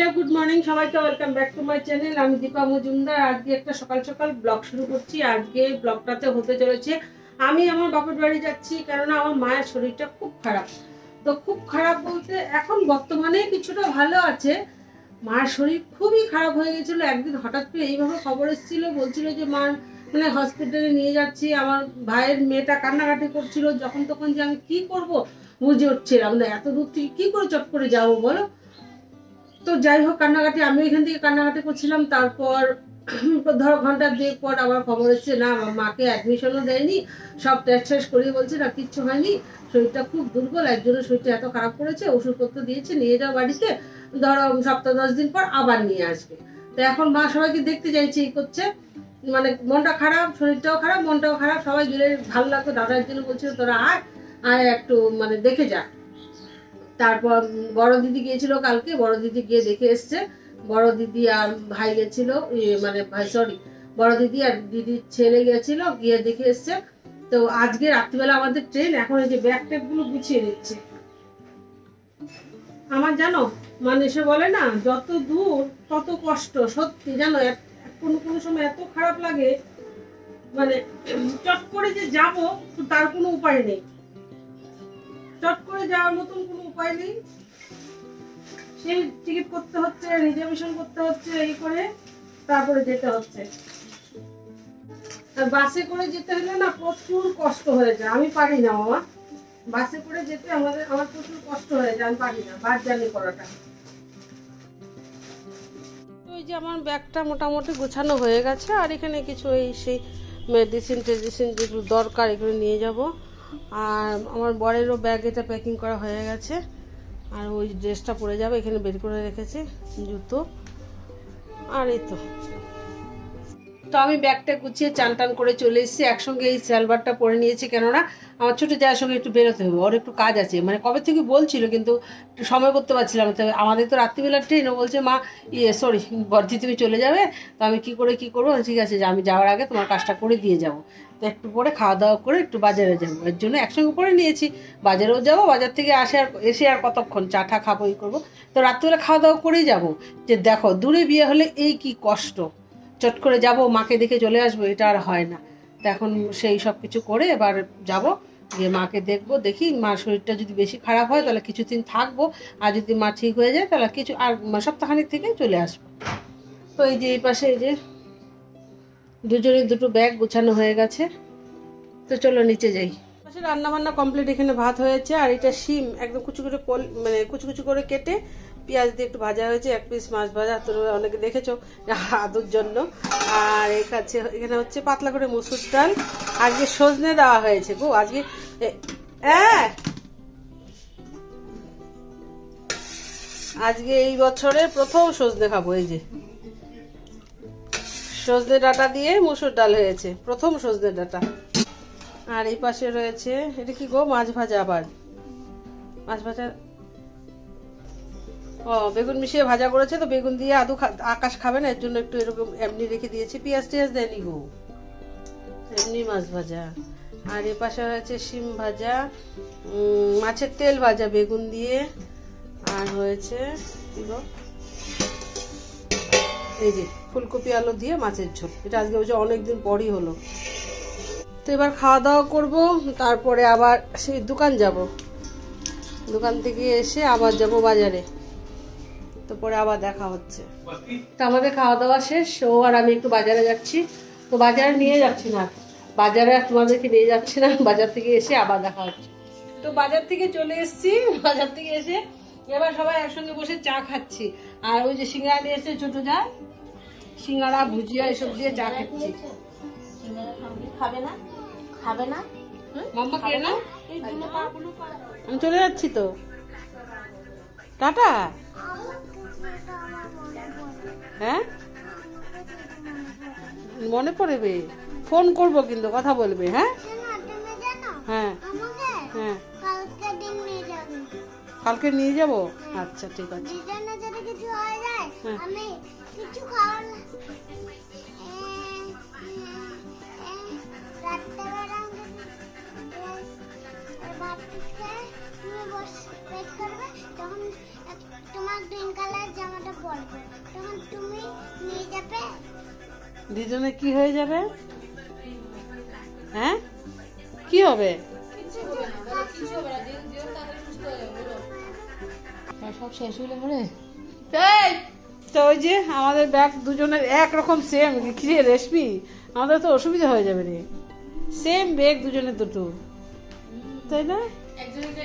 Hello good morning সবাইকে welcome back to my channel. আমি দীপা মজুমদার। আজকে একটা সকাল সকাল ব্লগ শুরু করছি। আজকে ব্লগটাতে হতে চলেছে আমি আমার বাপের বাড়ি যাচ্ছি, কেননা আমার মায়ের শরীরটা খুব খারাপ। তো খুব খারাপ বলতে এখন বর্তমানে কিছুটা ভালো আছে। মায়ের শরীর খুবই খারাপ হয়ে গেছিল। একদিন হঠাৎ করে এইভাবে খবর এসেছিল, বলছিল যে মা মানে হসপিটালে নিয়ে যাচ্ছি। আমার ভাইয়ের মেয়েটা কান্নাকাটি করছিল যখন তখন, যে আমি কি করব বুঝে উঠছিলাম না, এত দূর থেকে কি করে চট করে যাবো বলো। তো যাই হোক, কান্নাকাটি আমি এখান থেকে কান্নাকাটি করছিলাম। তারপর ধরো ঘন্টা দুয়েক পর আবার খবর এসছে না, আমার মাকে অ্যাডমিশনও দেয়নি, সব টেস্ট টেস্ট করিয়ে বলছে না কিচ্ছু হয়নি, শরীরটা খুব দুর্বল, একজনের শরীরটা এত খারাপ করেছে, ওষুধপত্র দিয়েছে নিয়ে যাও বাড়িতে, ধরো সপ্তাহ 10 দিন পর আবার নিয়ে আসবে। তো এখন মা সবাইকে দেখতে চাইছে, এই করছে, মানে মনটা খারাপ, শরীরটাও খারাপ, মনটাও খারাপ, সবাই গেলে ভালো লাগতো। দাদা একজন বলছিল তোরা আয় আয় একটু মানে দেখে যা। তারপর বড় দিদি গিয়েছিল কালকে, বড় দিদি গিয়ে দেখে এসছে। বড় দিদি আর ভাই গেছিল, মানে ভাই সরি বড় দিদি আর দিদির ছেলে গেছিল, গিয়ে দেখে এসছে। তো আজকে রাত্রিবেলা আমাদের ট্রেন। এখন এই যে ব্যাগ ট্যাগ গুলো গুছিয়ে নিচ্ছে। আমার জানো মানে সে বলে না যত দূর তত কষ্ট, সত্যি জানো। কোনো কোনো সময় এত খারাপ লাগে, মানে চট করে যে যাব তার কোনো উপায় নেই, চট করে যাওয়ার মতন কোনো উপায় নেই। সেই টিকিট করতে হচ্ছে, রিজার্ভেশন করতে হচ্ছে, এই করে তারপরে যেতে হচ্ছে। আর বাসে করে যেতে হলে না প্রচুর কষ্ট হয়ে যায়, আমি পারি না মামা। বাসে করে যেতে আমার প্রচুর কষ্ট হয়ে যায়, আমি পারি না বাস জার্নি করাটা। ওই যে আমার ব্যাগটা মোটামুটি গোছানো হয়ে গেছে, আর এখানে কিছু এই সেই মেডিসিন যেগুলো দরকার এগুলো নিয়ে যাব। আর আমার বরেরও ব্যাগ এটা প্যাকিং করা হয়ে গেছে। আর ওই ড্রেসটা পরে যাবে, এখানে বের করে রেখেছি জুতো। আর এই তো আমি ব্যাগটা গুছিয়ে চান টান করে চলে এসেছি। একসঙ্গে এই সালোয়ারটা পরে নিয়েছি, কেননা আমার ছোটো যাওয়ার সঙ্গে একটু বেরোতে হবে, ওর একটু কাজ আছে। মানে কবে থেকে বলছিল কিন্তু একটু সময় করতে পারছিলাম না। তবে আমাদের তো রাত্রিবেলার ট্রেন, ও বলছে মা সরি বর্দি তুমি চলে যাবে, তো আমি কী করবো। ঠিক আছে, যে আমি যাওয়ার আগে তোমার কাজটা করে দিয়ে যাবো। তো একটু পরে খাওয়া দাওয়া করে একটু বাজারে যাবো, এর জন্য একসঙ্গে পরে নিয়েছি। বাজারেও যাবো, বাজার থেকে এসে আর কতক্ষণ চা টা খাবো, এই করবো। তো রাত্রিবেলা খাওয়া দাওয়া করেই যাবো। যে দেখো দূরে বিয়ে হলে এই কি কষ্ট, চট করে যাব মাকে দেখে চলে আসবো, এটা আর হয় না। তো এখন সেই সব কিছু করে এবার যাব, গিয়ে মাকে দেখবো। দেখি মার শরীরটা যদি বেশি খারাপ হয় তাহলে কিছুদিন থাকবো, আর যদি মা ঠিক হয়ে যায় তাহলে কিছু আর সপ্তাহখানিক থেকে চলে আসবো। তো এই যে এই পাশে এই যে দুজনের দুটো ব্যাগ গোছানো হয়ে গেছে। তো চলো নিচে যাই। পাশে রান্না বান্না কমপ্লিট, এখানে ভাত হয়েছে। আর এটা শিম একদম কুচু করে মানে কুচু কুচু করে কেটে পেঁয়াজ দিয়ে একটু ভাজা হয়েছে। এক পিস মাছ ভাজা, তো অনেকে দেখেছো আদুর জন্য। আর এখানে হচ্ছে পাতলা করে মসুর ডাল। আজকে সজনে দেওয়া হয়েছে গো আজকে। আজকে এই বছরের প্রথম সজনে খাবো। এই যে সজনে ডাঁটা দিয়ে মসুর ডাল হয়েছে, প্রথম সজনে ডাঁটা। আর এই পাশে রয়েছে এটা কি গো, মাছ ভাজা। আবার মাছ ভাজা, ও বেগুন মিশিয়ে ভাজা করেছে। তো বেগুন দিয়ে আকাশ খাবে না, এর জন্য একটু এরকম এমনি রেখে দিয়েছি, পেঁয়াজ টিয়াজ দেয়নি গো, এমনি মাছ ভাজা। আর এ পাশে হয়েছে শিম ভাজা, মাছের তেল ভাজা বেগুন দিয়ে। আর হয়েছে কি গো, এই যে ফুলকপি আলু দিয়ে মাছের ঝোল। এটা আজকে হচ্ছে অনেকদিন পরই হলো। তো এবার খাওয়া দাওয়া করবো, তারপরে আবার সেই দোকান যাব, দোকান থেকে এসে আবার যাব বাজারে। তো পরে আবার দেখা হচ্ছে। তো আমাদের খাওয়া দাওয়া শেষ, ও আর আমি একটু বাজারে যাচ্ছি। তো বাজারে নিয়ে যাচ্ছি না, বাজারে তোমাদেরকে নিয়ে যাচ্ছি না, বাজার থেকে এসে আবার দেখা হচ্ছে। তো বাজার থেকে চলে এসেছি, বাজার থেকে এসে এবার সবাই একসঙ্গে বসে চা খাচ্ছি। আর ওই যে সিঙ্গাড়া নিয়ে এসে ছোট যা, সিঙ্গাড়া ভুজিয়া এসব দিয়ে চা খাচ্ছি। খাবে না, খাবে না মাম্মা খেয়ে না, আমি চলে যাচ্ছি। তো টাটা। হ্যাঁ মনে পড়বে, ফোন করবো কিন্তু কথা বলবে। হ্যাঁ হ্যাঁ হ্যাঁ কালকে নিয়ে যাবো। আচ্ছা ঠিক আছে। তোমার গ্রিন কালার জামাটা পরবে। দুজনে কি হয়ে যাবে? হ্যাঁ, কি হবে? সব শেষ হলে পরে তো ওই যে আমাদের ব্যাগ দুজনের একরকম সেম। কি রে রেশমি, আমাদের তো অসুবিধা হয়ে যাবে রে। সেম ব্যাগ দুজনের দুটো, তাই না?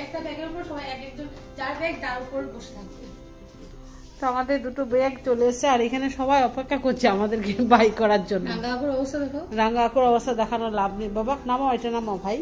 একটা ব্যাগের উপর সবাই এক একজন যার ব্যাগ তার উপর বসে থাকবে। তো আমাদের দুটো ব্যাগ চলে এসেছে আর এখানে সবাই অপেক্ষা করছে আমাদেরকে বাই করার জন্য। রাঙ্গাপুর অবস্থা দেখো, রাঙ্গাপুর অবস্থা দেখানোর লাভ নেই। বাবা নামাও, এটা নামাও ভাই।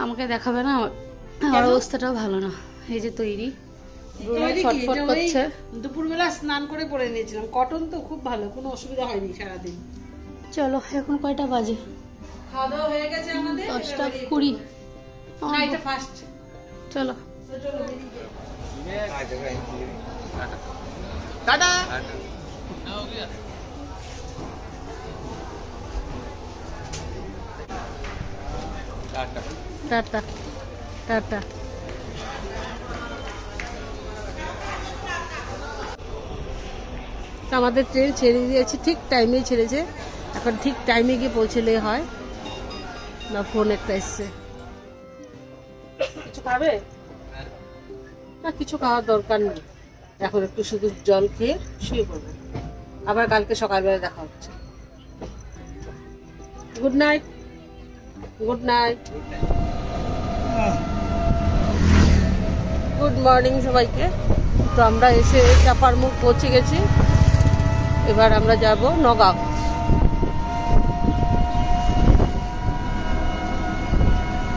আমাকে দেখাবে না, আমার অবস্থাটাও ভালো না। এই যে তৈরি ছটফট করছে। দুপুরবেলা স্নান করে পরে নিয়েছিলাম, কটন তো খুব ভালো, কোনো অসুবিধা হয়নি সারাদিন। চলো এখন কয়টা বাজে? খাওয়া দাওয়া হয়ে গেছে আমাদের 10:20। না, এটা ফার্স্ট। চলো টাটা। Tata tata. আমাদের ট্রেন ছেড়ে দিয়েছে, ঠিক টাইমেই ছেড়েছে। এখন ঠিক টাইমে গিয়ে পৌঁছলে হয় না। ফোন একটা এসছে। কিছু খাবে না? কিছু খাওয়ার দরকার নেই এখন, একটু শুধু জল খেয়ে শুয়ে পড়বে। আবার কালকে সকালবেলা দেখা হচ্ছে। Good night. Good night. Good morning সবাইকে। তো আমরা এসে চাপার মুখ পৌঁছে গেছি। এবার আমরা যাব Nagaon.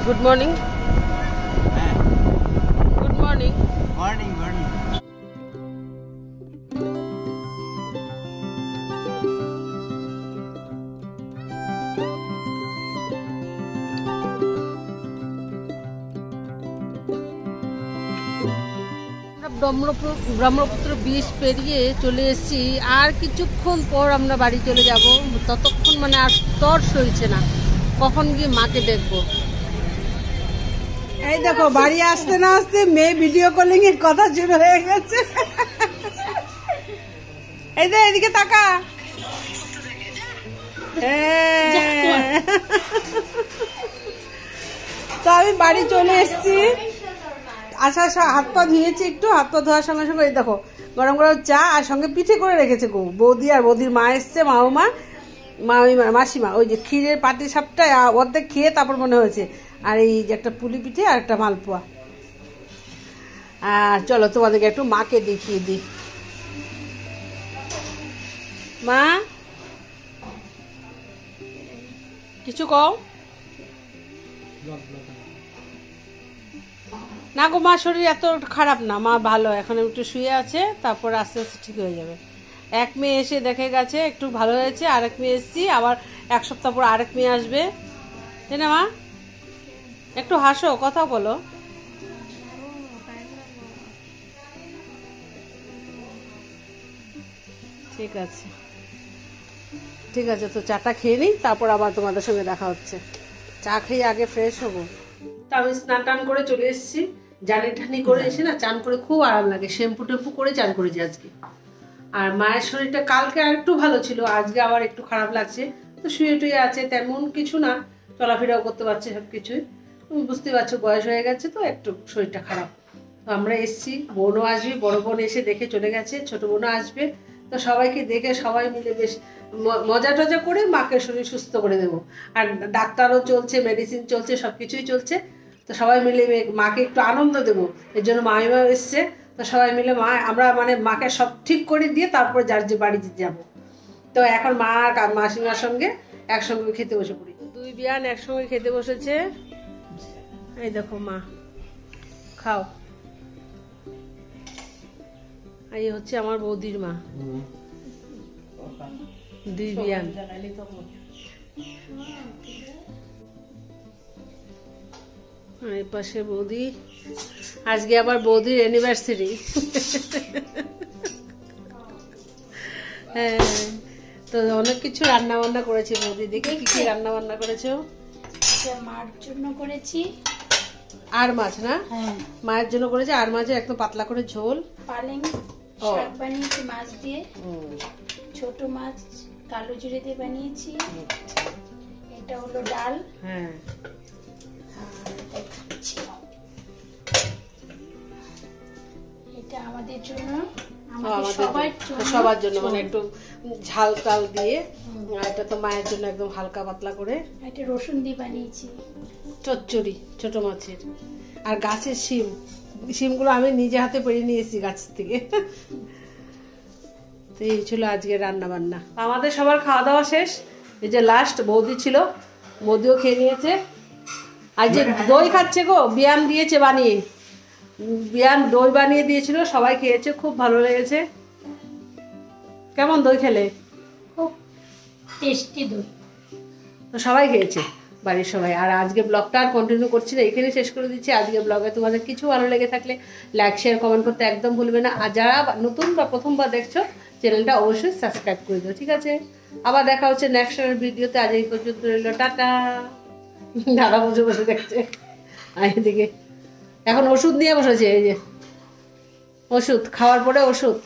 Good morning. Good morning. Morning morning. Brahmaputra bridge পেরিয়ে চলে এসেছি। আর কিছুক্ষণ পর আমরা বাড়ি চলে যাব। ততক্ষণ মানে আর তর সইছে না, কখন গিয়ে মাকে দেখবো। এই দেখো, বাড়ি আসতে না আসতে মেয়ে ভিডিও কলিং এর কথা শুরু হয়ে গেছে। এই যে এদিকে তাকা। তো আমি বাড়ি চলে এসেছি। আচ্ছা হাত পা ধুয়েছি একটু। হাত পা ধোয়ার সঙ্গে সঙ্গে এই দেখো গরম গরম চা আর সঙ্গে পিঠে করে রেখেছে গো বৌদি। আর বৌদির মা এসছে, মাসিমা। ওই যে ক্ষীরের পাটি সাপটা অর্ধেক খেয়ে তারপর মনে হয়েছে। আর এই যে একটা পুলি পিঠে আর একটা মালপোয়া। আর চলো তোমাদেরকে একটু মাকে দেখিয়ে দিই। মা কিছু কও না গো। মা শরীর এত খারাপ না, মা ভালো। এখন একটু শুয়ে আছে, তারপর আস্তে আস্তে ঠিক হয়ে যাবে। এক মেয়ে এসে দেখে গেছে একটু ভালো হয়েছে, আরেক মেয়ে এসছি, আবার এক সপ্তাহ পর আরেক মেয়ে আসবে, তাই না মা? একটু হাসো, কথা বলো। ঠিক আছে ঠিক আছে, তো চাটা খেয়ে নিই, তারপর আবার তোমাদের সঙ্গে দেখা হচ্ছে। চা খেয়ে আগে ফ্রেশ হবো। তা আমি স্নান টান করে চলে এসেছি। জানি টানি করে এসে না চান করে খুব আরাম লাগে। শ্যাম্পু টেম্পু করে চান করেছি আজকে। আর মায়ের শরীরটা কালকে আর একটু ভালো ছিল, আজকে আবার একটু খারাপ লাগছে। তো শুয়ে টুয়ে আছে, তেমন কিছু না, চলাফেরাও করতে পারছে সব কিছুই। তুমি বুঝতে পারছো বয়স হয়ে গেছে তো একটু শরীরটা খারাপ। তো আমরা এসছি, বোনও আসবে, বড় বোন এসে দেখে চলে গেছে, ছোট বোনও আসবে। তো সবাইকে দেখে সবাই মিলে বেশ মজা টজা করে মাকে শরীর সুস্থ করে দেবো। আর ডাক্তারও চলছে, মেডিসিন চলছে, সব কিছুই চলছে। তো সবাই মিলে মাকে একটু আনন্দ দেবো, এর জন্য মামিমাও এসছে। তো সবাই মিলে আমরা মানে মাকে সব ঠিক করে দিয়ে তারপর যার যে বাড়িতে যাব। তো এখন মা আর মাসিমার সঙ্গে একসঙ্গে খেতে বসে পড়ি। দুই বিয়ান একসঙ্গে খেতে বসেছে। এই দেখো মা, খাও। এই হচ্ছে আমার বৌদির মা, দুই বিয়ান। এই পাশে বৌদি, আজকে আবার বৌদির অ্যানিভার্সারি। হ্যাঁ, তো অনেক কিছু রান্না বান্না করেছে বৌদি। দেখে কি কি রান্না বান্না করেছো? মার জন্য করেছি আর মাছ না? হ্যাঁ, মায়ের জন্য করেছে আর মাছের একদম পাতলা করে ঝোল, পালেং শাক বানিয়েছি মাছ দিয়ে, ছোট মাছ কালো জিরে দিয়ে বানিয়েছি। এটা হলো ডাল। হ্যাঁ, এটা আমাদের জন্য, সবার জন্য, মানে একটু ঝাল টাল দিয়ে। এটা তো মায়ের জন্য একদম হালকা পাতলা করে। এটা রসুন দিয়ে বানিয়েছি চচ্চড়ি ছোট মাছের। আর গাছের শিমগুলো আমি নিজে হাতে পেড়ে নিয়েছি গাছ থেকে। তো এই ছিল আজকে রান্না বান্না। আমাদের সবার খাওয়া দাওয়া শেষ। এই যে লাস্ট বৌদি ছিল, বৌদিও খেয়ে নিয়েছে। আর যে দই খাচ্ছে গো, বিয়ান দিয়েছে বানিয়ে, বিয়ান দই বানিয়ে দিয়েছিল, সবাই খেয়েছে, খুব ভালো লেগেছে। কেমন দই খেলে? খুব টেস্টি দই। তো সবাই খেয়েছে, বাড়ির সবাই। আর আজকে ব্লগটা আর কন্টিনিউ করছি না, এখানে শেষ করে দিচ্ছি। আজকে ব্লগে তোমাদের কিছু ভালো লেগে থাকলে লাইক শেয়ার কমেন্ট করতে একদম ভুলবে না। আর যারা নতুন বা প্রথমবার দেখছো, চ্যানেলটা অবশ্যই সাবস্ক্রাইব করে দিও, ঠিক আছে? আবার দেখা হচ্ছে নেক্সট ভিডিওতে। আজ এই পর্যন্ত রইল, টাটা। দাদা বসে বসে দেখছে, আর এদিকে এখন ওষুধ নিয়ে বসেছে। এই যে ওষুধ খাওয়ার পরে ওষুধ।